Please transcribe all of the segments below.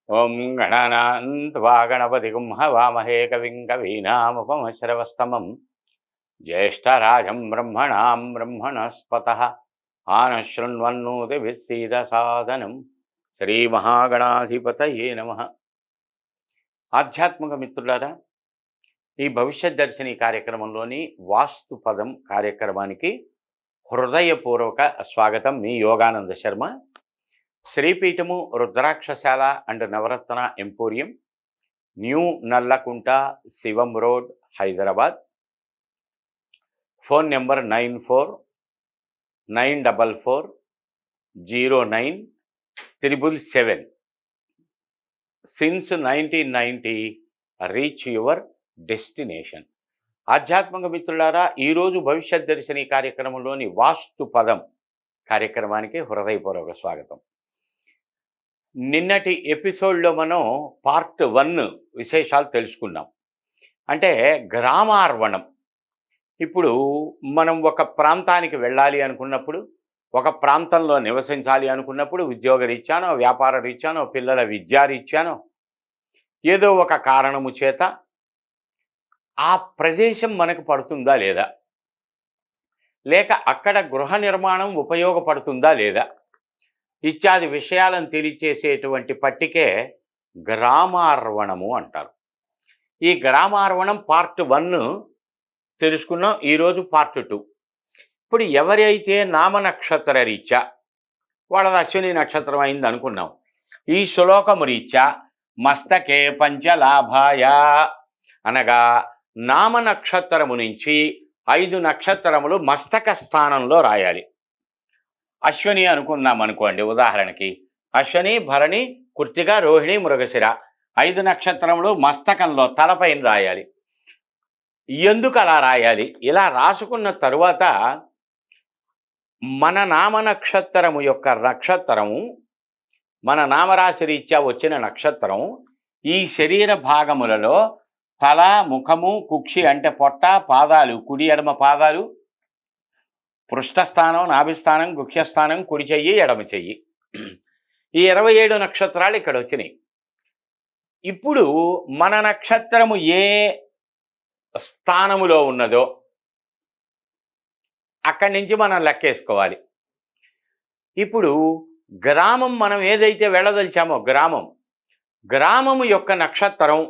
ఓం గణానాన్త్వా గణపతిగుం హవామహే కవిం కవీనాముపమశ్రవస్తమం జ్యేష్ఠరాజం బ్రహ్మణాం బ్రహ్మణస్పతః ఆనశృణ్వన్నోతిభిస్సీదసాదనం శ్రీమహాగణాధిపతయే నమః. ఆధ్యాత్మిక మిత్రులారా, ఈ భవిష్యత్ దర్శిని కార్యక్రమంలోని వాస్తు పదం కార్యక్రమానికి హృదయపూర్వక స్వాగతం. మీ యోగానంద శర్మ. శ్రీపీఠము రుద్రాక్షశాల and Navaratna emporium, new Nallakunta, Shivam road, Hyderabad. Phone number 9494409777. Since 1990 reach your destination. ఆధ్యాత్మిక మిత్రులారా, ఈరోజు భవిష్యత్ దర్శిని కార్యక్రమంలోని వాస్తు పదం కార్యక్రమానికి హృదయపూర్వక స్వాగతం. నిన్నటి ఎపిసోడ్లో మనం పార్ట్ 1 విశేషాలు తెలుసుకున్నాం. అంటే గ్రామార్వణం. ఇప్పుడు మనం ఒక ప్రాంతానికి వెళ్ళాలి అనుకున్నప్పుడు, ఒక ప్రాంతంలో నివసించాలి అనుకున్నప్పుడు, ఉద్యోగ రీత్యానో, వ్యాపార రీత్యానో, పిల్లల విద్యారీత్యానో, ఏదో ఒక కారణము చేత ఆ ప్రదేశం మనకు పడుతుందా లేదా, లేక అక్కడ గృహ నిర్మాణం ఉపయోగపడుతుందా లేదా ఇత్యాది విషయాలను తెలియచేసేటువంటి పట్టికే గ్రామార్వణము అంటారు. ఈ గ్రామార్వణం పార్ట్ 1 తెలుసుకున్నాం. ఈరోజు పార్ట్ 2. ఇప్పుడు ఎవరైతే నామనక్షత్ర రీత్యా వాళ్ళది అశ్విని నక్షత్రం అయింది అనుకున్నాం, ఈ శ్లోకము రీత్యా మస్తకే పంచలాభాయ అనగా నామనక్షత్రము నుంచి 5 నక్షత్రములు మస్తక స్థానంలో రాయాలి. అశ్విని అనుకుందాం అనుకోండి, ఉదాహరణకి అశ్విని, భరణి, కృత్తిక, రోహిణి, మృగశిర 5 నక్షత్రములు మస్తకంలో తలపైన రాయాలి. ఎందుకు అలా రాయాలి? ఇలా రాసుకున్న తరువాత మన నామ నక్షత్రము యొక్క నక్షత్రము, మన నామరాశి రీత్యా వచ్చిన నక్షత్రం ఈ శరీర భాగములలో తల, ముఖము, కుక్షి అంటే పొట్ట, పాదాలు, కుడి ఎడమ పాదాలు, పృష్ఠస్థానం, నాభిస్థానం, గుఖ్యస్థానం, కుడి చెయ్యి, ఎడమ చెయ్యి, ఈ 27 నక్షత్రాలు ఇక్కడ వచ్చినాయి. ఇప్పుడు మన నక్షత్రము ఏ స్థానములో ఉన్నదో అక్కడి నుంచి మనం లెక్కేసుకోవాలి. ఇప్పుడు గ్రామం మనం ఏదైతే వెళ్ళదలిచామో గ్రామము యొక్క నక్షత్రం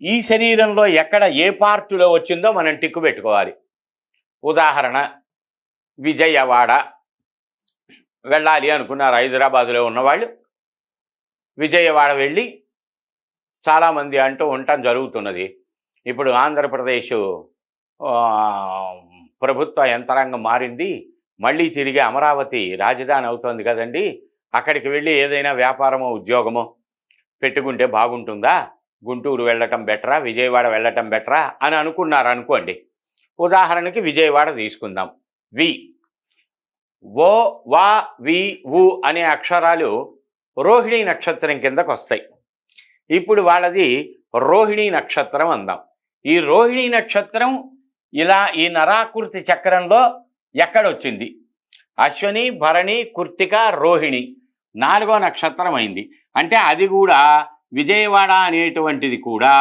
ఈ శరీరంలో ఎక్కడ ఏ పార్టులో వచ్చిందో మనం టిక్కు పెట్టుకోవాలి. ఉదాహరణ, విజయవాడ వెళ్ళాలి అనుకున్నారు హైదరాబాదులో ఉన్నవాళ్ళు. విజయవాడ వెళ్ళి చాలామంది అంటూ ఉండటం జరుగుతున్నది. ఇప్పుడు ఆంధ్రప్రదేశ్ ప్రభుత్వ యంత్రాంగం మారింది, మళ్ళీ తిరిగి అమరావతి రాజధాని అవుతోంది కదండి, అక్కడికి వెళ్ళి ఏదైనా వ్యాపారమో ఉద్యోగమో పెట్టుకుంటే బాగుంటుందా, గుంటూరు వెళ్ళటం బెటరా, విజయవాడ వెళ్ళటం బెటరా అని అనుకున్నారు అనుకోండి. ఉదాహరణకి విజయవాడ తీసుకుందాం. వి, ఓ, వా, వి, వు అనే అక్షరాలు రోహిణీ నక్షత్రం కిందకు వస్తాయి. ఇప్పుడు వాళ్ళది రోహిణీ నక్షత్రం అందాం. ఈ రోహిణీ నక్షత్రం ఇలా ఈ నరాకృతి చక్రంలో ఎక్కడొచ్చింది? అశ్విని, భరణి, కృత్తిక, రోహిణి 4వ నక్షత్రం అయింది. అంటే అది కూడా విజయవాడ అనేటువంటిది కూడా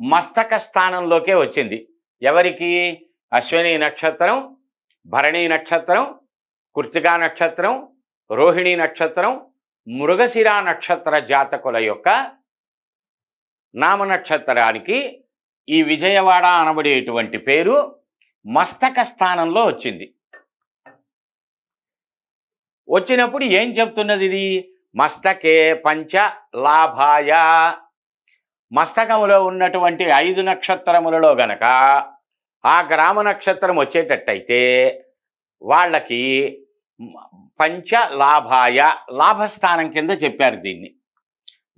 మస్తక స్థానంలోకే వచ్చింది. ఎవరికి? అశ్విని నక్షత్రం, భరణి నక్షత్రం, కృత్తికా నక్షత్రం, రోహిణి నక్షత్రం, మృగశిర నక్షత్ర జాతకుల యొక్క నామ నక్షత్రానికి ఈ విజయవాడ అనబడేటువంటి పేరు మస్తక స్థానంలో వచ్చింది. వచ్చినప్పుడు ఏం చెప్తున్నది ఇది? మస్తకే పంచ లాభాయ. మస్తకములో ఉన్నటువంటి 5 నక్షత్రములలో గనక ఆ గ్రామ నక్షత్రం వచ్చేటట్టయితే వాళ్ళకి పంచ లాభాయ, లాభస్థానం కింద చెప్పారు దీన్ని.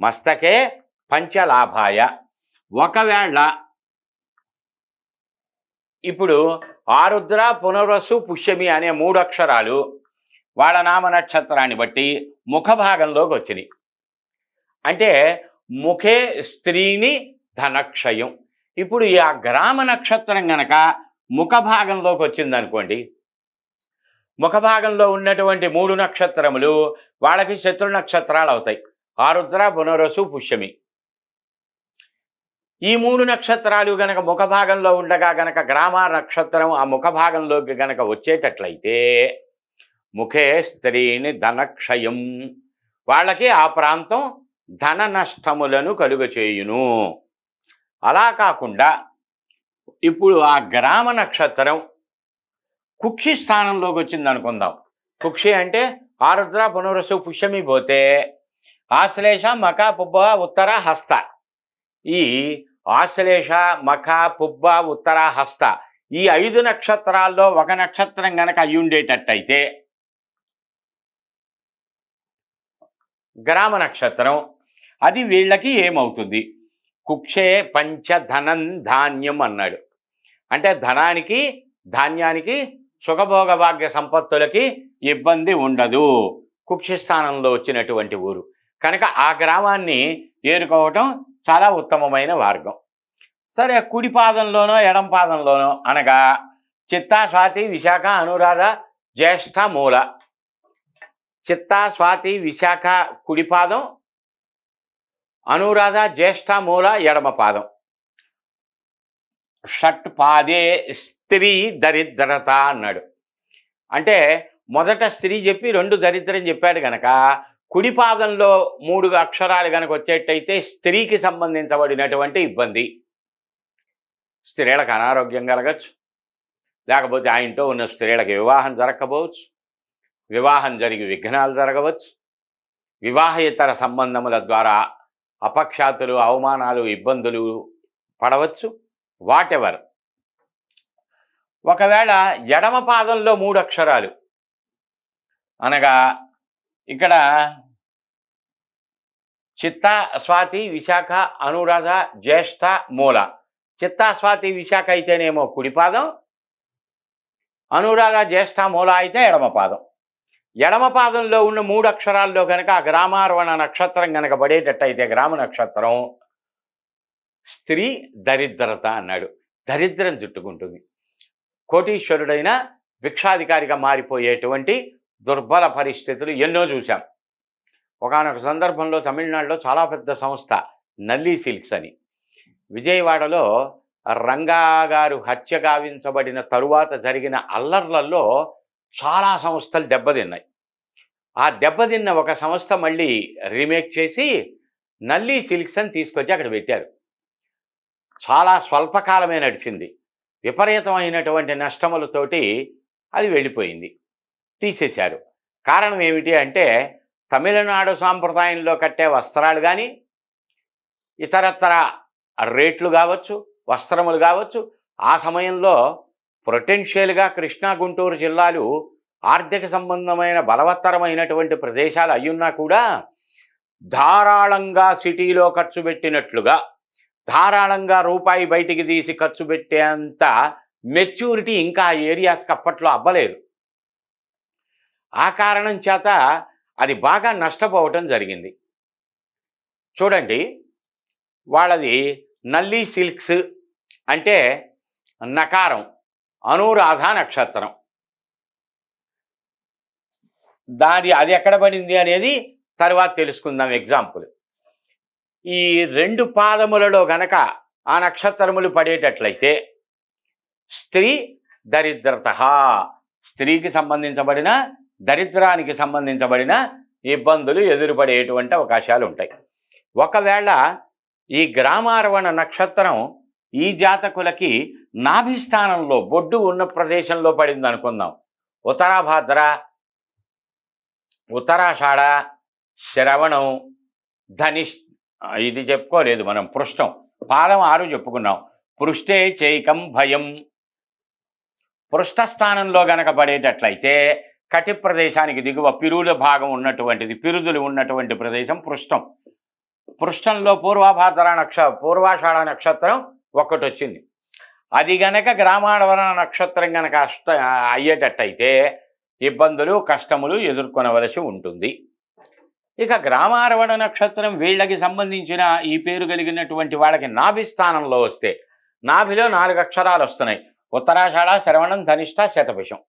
మస్తకే పంచలాభాయ. ఒకవేళ ఇప్పుడు ఆరుద్ర, పునర్వసు, పుష్యమి అనే 3 అక్షరాలు వాళ్ళ నామ నక్షత్రాన్ని బట్టి ముఖ భాగంలోకి వచ్చినాయి. అంటే ముఖే స్త్రీని ధనక్షయం. ఇప్పుడు ఈ గ్రామ నక్షత్రం గనక ముఖ భాగంలోకి వచ్చిందనుకోండి, ముఖ భాగంలో ఉన్నటువంటి 3 నక్షత్రములు వాళ్ళకి శత్రు నక్షత్రాలు అవుతాయి. ఆరుద్ర, పునరసు, పుష్యమి. ఈ 3 నక్షత్రాలు గనక ముఖ భాగంలో ఉండగా గనక గ్రామ నక్షత్రం ఆ ముఖ భాగంలోకి గనక వచ్చేటట్లయితే ముఖే స్త్రీని ధనక్షయం, వాళ్ళకి ఆ ప్రాంతం ధన నష్టములను కలుగచేయును. అలా కాకుండా ఇప్పుడు ఆ గ్రామ నక్షత్రం కుక్షి స్థానంలోకి వచ్చింది అనుకుందాం. కుక్షి అంటే ఆరుద్ర, పునరసు, పుష్యమి పోతే ఆశ్లేష, మఖ, పుబ్బ, ఉత్తర, హస్త. ఈ ఆశ్లేష, మఖ, పుబ్బ, ఉత్తర, హస్త ఈ 5 నక్షత్రాల్లో ఒక నక్షత్రం గనక అయ్యుండేటట్టయితే గ్రామ నక్షత్రం, అది వీళ్ళకి ఏమవుతుంది? కుక్షే పంచధనం ధాన్యం అన్నాడు. అంటే ధనానికి, ధాన్యానికి, సుఖభోగ భాగ్య సంపత్తులకి ఇబ్బంది ఉండదు కుక్షి స్థానంలో వచ్చినటువంటి ఊరు కనుక ఆ గ్రామాన్ని ఏరుకోవటం చాలా ఉత్తమమైన మార్గం. సరే, కుడి పాదంలోనో ఎడం పాదంలోనో అనగా చిత్తా, స్వాతి, విశాఖ, అనురాధ, జ్యేష్ఠ, మూల. చిత్తా, స్వాతి, విశాఖ కుడి పాదం, అనురాధ, జ్యేష్ఠ, మూల ఎడమ పాదం. షట్ పాదే స్త్రీ దరిద్రత అన్నాడు. అంటే మొదట స్త్రీ చెప్పి 2 దరిద్రం చెప్పాడు గనక కుడి పాదంలో 3 అక్షరాలు కనుక వచ్చేటైతే స్త్రీకి సంబంధించబడినటువంటి ఇబ్బంది. స్త్రీలకు అనారోగ్యం కలగచ్చు, లేకపోతే ఆ ఇంట్లో ఉన్న స్త్రీలకు వివాహం జరగకపోవచ్చు, వివాహం జరిగి విఘ్నాలు జరగవచ్చు, వివాహేతర సంబంధముల ద్వారా అపఖ్యాతులు, అవమానాలు, ఇబ్బందులు పడవచ్చు. వాటెవర్. ఒకవేళ ఎడమ పాదంలో 3 అక్షరాలు అనగా ఇక్కడ చిత్తా, స్వాతి, విశాఖ, అనురాధ, జ్యేష్ఠ, మూల. చిత్తా, స్వాతి, విశాఖ అయితేనేమో కుడి పాదం, అనురాధ, జ్యేష్ఠ, మూల అయితే ఎడమ పాదం. ఎడమ పాదంలో ఉన్న 3 అక్షరాల్లో కనుక ఆ గ్రామార్వణ నక్షత్రం కనుక పడేటట్టయితే గ్రామ నక్షత్రం స్త్రీ దరిద్రత అన్నాడు. దరిద్రం చుట్టుకుంటుంది. కోటీశ్వరుడైన భిక్షాధికారిగా మారిపోయేటువంటి దుర్బల పరిస్థితులు ఎన్నో చూశాం. ఒకానొక సందర్భంలో తమిళనాడులో చాలా పెద్ద సంస్థ నల్లీ సిల్క్స్ అని, విజయవాడలో రంగా గారు హత్య గావించబడిన తరువాత జరిగిన అల్లర్లలో చాలా సంస్థలు దెబ్బతిన్నాయి. ఆ దెబ్బతిన్న ఒక సంస్థ మళ్ళీ రీమేక్ చేసి నల్లీ సిల్క్స్ అని తీసుకొచ్చి అక్కడ పెట్టారు. చాలా స్వల్పకాలమే నడిచింది. విపరీతమైనటువంటి నష్టములతోటి అది వెళ్ళిపోయింది, తీసేశారు. కారణం ఏమిటి అంటే తమిళనాడు సాంప్రదాయంలో కట్టే వస్త్రాలు కానీ, ఇతరత్ర రేట్లు కావచ్చు, వస్త్రములు కావచ్చు, ఆ సమయంలో పొటెన్షియల్గా కృష్ణా, గుంటూరు జిల్లాలు ఆర్థిక సంబంధమైన బలవత్తరమైనటువంటి ప్రదేశాలు అయ్యున్నా కూడా ధారాళంగా సిటీలో ఖర్చు పెట్టినట్లుగా, ధారాళంగా రూపాయి బయటికి తీసి ఖర్చు పెట్టేంత మెచ్యూరిటీ ఇంకా ఆ ఏరియాస్కి అప్పట్లో అవ్వలేదు. ఆ కారణం చేత అది బాగా నష్టపోవటం జరిగింది. చూడండి, వాళ్ళది నల్లీ సిల్క్స్ అంటే నకారం, అనురాధ నక్షత్రం. అది ఎక్కడ పడింది అనేది తర్వాత తెలుసుకుందాం. ఎగ్జాంపుల్, ఈ 2 పాదములలో గనక ఆ నక్షత్రములు పడేటట్లయితే స్త్రీ దరిద్రత, స్త్రీకి సంబంధించబడిన దరిద్రానికి సంబంధించబడిన ఇబ్బందులు ఎదురుపడేటువంటి అవకాశాలు ఉంటాయి. ఒకవేళ ఈ గ్రామార్వణ నక్షత్రం ఈ జాతకులకి నాభిస్థానంలో బొడ్డు ఉన్న ప్రదేశంలో పడింది అనుకుందాం. ఉత్తరాభాద్ర, ఉత్తరాషాఢ, శ్రవణం, ధనిష్, ఇది చెప్పుకోలేదు మనం. పృష్టం, పాదం 6 చెప్పుకున్నాం. పృష్టే చైకం భయం. పృష్ఠస్థానంలో గనక పడేటట్లయితే కటి ప్రదేశానికి దిగువ పిరుల భాగం ఉన్నటువంటిది, పిరుదులు ఉన్నటువంటి ప్రదేశం పృష్టం. పృష్టంలో పూర్వాషాఢ నక్షత్రం ఒకటి వచ్చింది. అది గనక గ్రామార్వణ నక్షత్రం గనక అయ్యేటట్టయితే ఇబ్బందులు, కష్టములు ఎదుర్కొనవలసి ఉంటుంది. ఇక గ్రామార్వణ నక్షత్రం వీళ్ళకి సంబంధించిన ఈ పేరు కలిగినటువంటి వాళ్ళకి నాభిస్థానంలో వస్తే, నాభిలో 4 అక్షరాలు వస్తున్నాయి. ఉత్తరాషాఢ, శ్రవణం, ధనిష్ట, శతభిషం.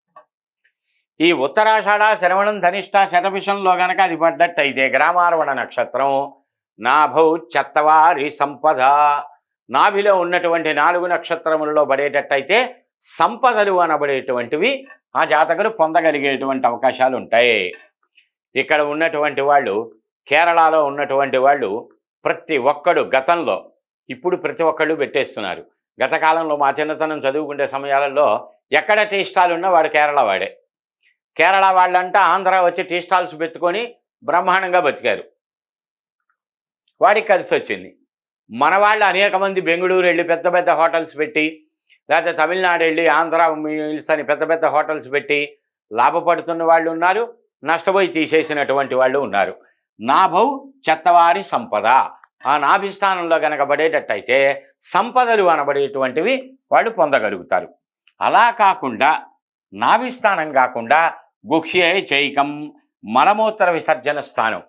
ఈ ఉత్తరాషాఢ, శ్రవణం, ధనిష్ట, శతభిషంలో గనక అది పడ్డట్టయితే గ్రామార్వణ నక్షత్రం నాభౌ చత్తవారి సంపద, నాభిలో ఉన్నటువంటి 4 నక్షత్రములలో పడేటట్టయితే సంపదలు అనబడేటువంటివి ఆ జాతకులు పొందగలిగేటువంటి అవకాశాలు ఉంటాయి. ఇక్కడ ఉన్నటువంటి వాళ్ళు, కేరళలో ఉన్నటువంటి వాళ్ళు ప్రతి ఒక్కడు గతంలో, ఇప్పుడు ప్రతి ఒక్కళ్ళు పెట్టేస్తున్నారు. గత కాలంలో మా చిన్నతనం చదువుకునే సమయాలలో ఎక్కడ టీ స్టాల్ ఉన్నా వాడు కేరళ వాడే. కేరళ వాళ్ళంతా ఆంధ్ర వచ్చి టీ స్టాల్స్ పెట్టుకొని బ్రహ్మాండంగా బతికారు. వాడికి కలిసి వచ్చింది. మన వాళ్ళు అనేక మంది బెంగళూరు వెళ్ళి పెద్ద పెద్ద హోటల్స్ పెట్టి, లేకపోతే తమిళనాడు వెళ్ళి ఆంధ్ర మీల్స్ అని పెద్ద పెద్ద హోటల్స్ పెట్టి లాభపడుతున్న వాళ్ళు ఉన్నారు, నష్టపోయి తీసేసినటువంటి వాళ్ళు ఉన్నారు. నాభౌ చెత్తవారి సంపద, ఆ నాభిస్థానంలో కనుక పడేటట్టయితే సంపదలు అనబడేటువంటివి వాళ్ళు పొందగలుగుతారు. అలా కాకుండా నాభిస్థానం కాకుండా గుహ్యే చైకం, మలమూత్ర విసర్జన స్థానం,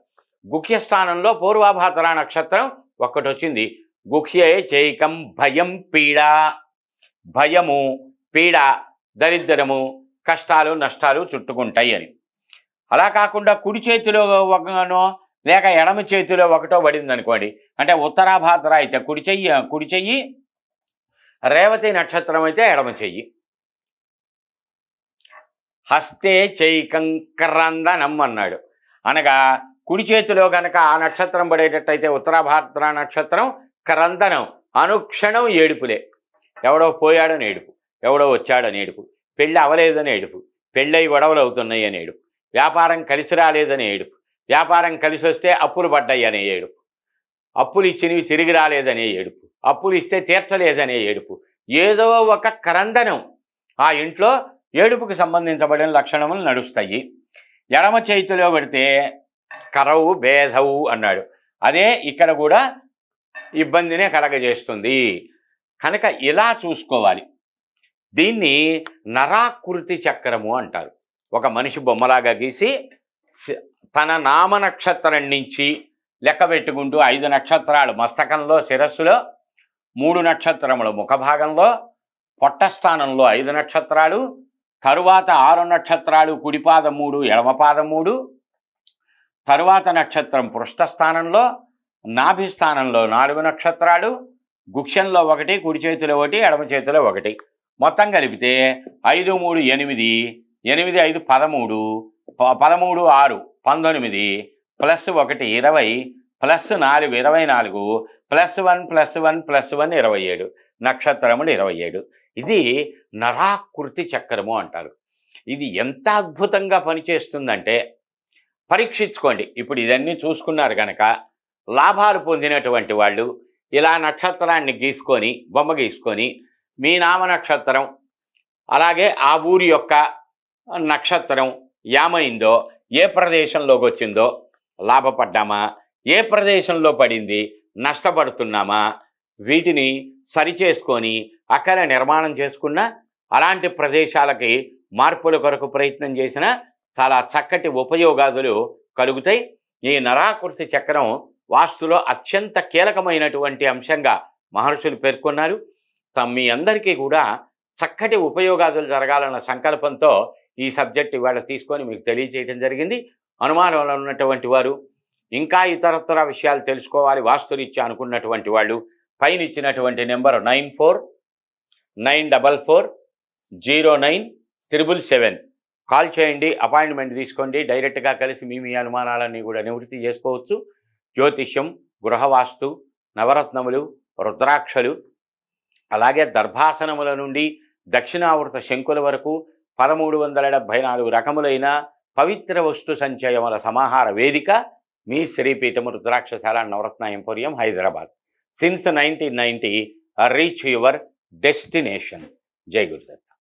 గుహ్య స్థానంలో పూర్వాభాద్ర నక్షత్రం ఒక్కటి వచ్చింది. గుహ్యే చైకం భయం పీడ, భయము, పీడ, దరిద్రము, కష్టాలు, నష్టాలు చుట్టుకుంటాయి అని. అలా కాకుండా కుడి చేతిలో ఒకనో లేక ఎడమ చేతిలో ఒకటో పడింది అనుకోండి, అంటే ఉత్తరాభాద్ర అయితే కుడి చెయ్యి, రేవతి నక్షత్రం అయితే ఎడమ చెయ్యి. హస్తే చైకం క్రందనం అన్నాడు, అనగా కుడి చేతిలో కనుక ఆ నక్షత్రం పడేటట్టయితే ఉత్తరాభాద్ర నక్షత్రం క్రందనం, అనుక్షణం ఏడుపులే. ఎవడో పోయాడని ఏడుపు, ఎవడో వచ్చాడని ఏడుపు, పెళ్ళి అవలేదని ఏడుపు, పెళ్ళై గొడవలు అవుతున్నాయి అని ఏడుపు, వ్యాపారం కలిసి రాలేదని ఏడుపు, వ్యాపారం కలిసి వస్తే అప్పులు పడ్డాయి అనే ఏడుపు, అప్పులు ఇచ్చినవి తిరిగి రాలేదనే ఏడుపు, అప్పులు ఇస్తే తీర్చలేదనే ఏడుపు, ఏదో ఒక క్రందనం ఆ ఇంట్లో ఏడుపుకి సంబంధించబడిన లక్షణములు నడుస్తాయి. ఎడమ చేతిలో పెడితే కరవు భేదవు అన్నాడు, అదే ఇక్కడ కూడా ఇబ్బందినే కలగజేస్తుంది. కనుక ఇలా చూసుకోవాలి. దీన్ని నరాకృతి చక్రము అంటారు. ఒక మనిషి బొమ్మలాగా గీసి తన నామ నక్షత్రం నుంచి లెక్క పెట్టుకుంటూ 5 నక్షత్రాలు మస్తకంలో, శిరస్సులో 3 నక్షత్రములు ముఖభాగంలో, పొట్టస్థానంలో 5 నక్షత్రాలు, తరువాత 6 నక్షత్రాలు కుడిపాదం 3, ఎడమపాదం 3, తరువాత నక్షత్రం పృష్ఠస్థానంలో, నాభిస్థానంలో 4 నక్షత్రాలు, గుక్షంలో 1, కుడి చేతిలో 1, ఎడమ చేతిలో 1, మొత్తం కలిపితే 5, 3, 8, 8, 5, 13, 13, 6, 19, +1 20, +4 24, +1 +1 27, నక్షత్రములు 27. ఇది నరాకృతి చక్రము అంటారు. ఇది ఎంత అద్భుతంగా పనిచేస్తుందంటే పరీక్షించుకోండి. ఇప్పుడు ఇదన్నీ చూసుకున్నారు కనుక లాభాలు పొందినటువంటి వాళ్ళు ఇలా నక్షత్రాన్ని గీసుకొని, బొమ్మ గీసుకొని, మీ నామ నక్షత్రం అలాగే ఆ ఊరి యొక్క నక్షత్రం ఏమైందో, ఏ ప్రదేశంలోకి వచ్చిందో లాభపడ్డామా, ఏ ప్రదేశంలో పడింది నష్టపడుతున్నామా, వీటిని సరిచేసుకొని అక్కడ నిర్మాణం చేసుకున్న, అలాంటి ప్రదేశాలకి మార్పుల కొరకు ప్రయత్నం చేసిన చాలా చక్కటి ఉపయోగాదులు కలుగుతాయి. ఈ నరాకృతి చక్రం వాస్తులో అత్యంత కీలకమైనటువంటి అంశంగా మహర్షులు పేర్కొన్నారు. మీ అందరికీ కూడా చక్కటి ఉపయోగాదులు జరగాలన్న సంకల్పంతో ఈ సబ్జెక్ట్ ఇవాళ తీసుకొని మీకు తెలియజేయడం జరిగింది. అనుమానంలో ఉన్నటువంటి వారు, ఇంకా ఇతరత్ర విషయాలు తెలుసుకోవాలి వాస్తురీత్యా అనుకున్నటువంటి వాళ్ళు పైన ఇచ్చినటువంటి నెంబర్ 9494409777 కాల్ చేయండి, అపాయింట్మెంట్ తీసుకోండి. డైరెక్ట్గా కలిసి మీ అనుమానాలన్నీ కూడా నివృత్తి చేసుకోవచ్చు. జ్యోతిష్యం, గృహవాస్తు, నవరత్నములు, రుద్రాక్షలు, అలాగే దర్భాసనముల నుండి దక్షిణావృత శంకుల వరకు 1374 రకములైన పవిత్ర వస్తు సంచయముల సమాహార వేదిక మీ శ్రీపీఠము రుద్రాక్షశాల Navaratna emporium, Hyderabad. Since 1990 reach your destination. జై గురుదత్త.